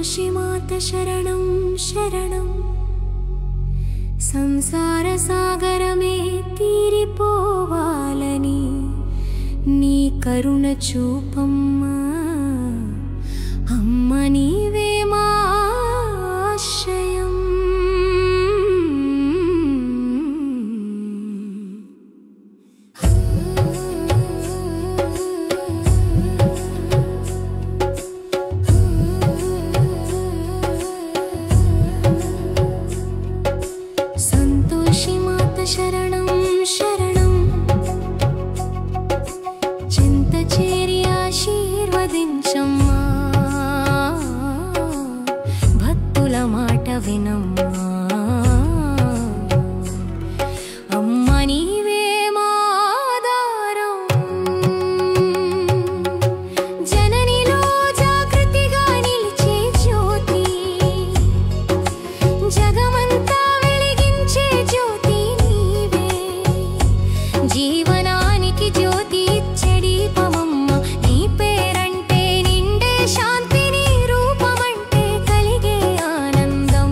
సంతోషి మాత శరణం శరణం సంసార సాగరమే తీరిపోవాలని నీ కరుణ చూపమ్మా అమ్మ నీవే మా ఆశ్రయం సంతోషి మాత శరణం శరణం చింత చేరి ఆశీర్వదించమ్మా భక్తుల మాట వినమ్మా అమ్మ నీవే మా ఆధారం జననిలో జాగృతిగా నిలిచే జ్యోతి జగమంతా వెలిగించే జ్యోతి నీవే జీవనానికి జ్యోతి ఇచ్చే దీపమమ్మ నీ పేరంటే నిండే శాంతి నీ రూపమంటే కలిగే ఆనందం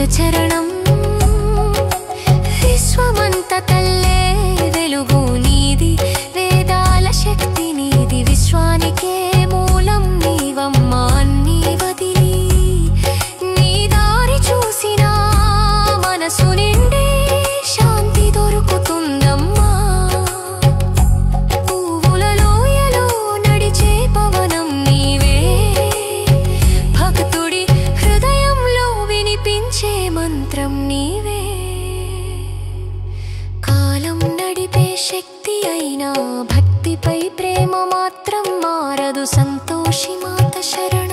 నిజ చరణం విశ్వమంత తల్లే వెలుగు నీది వేదాల శక్తి నీది విశ్వానికే మూలం నీవమ్మా అన్నీ వదిలి నీ దారి చూసినా మనసు నిండే శాంతి దొరుకుతుందమ్మా పువ్వుల లోయలో నడిచే పవనం నీవే భక్తుడి హృదయంలో వినిపించే మంత్రం నీవే కాలం నడిపే శక్తి అయినా భక్తిపై ప్రేమ మాత్రం మారదు సంతోషి మాత శరణం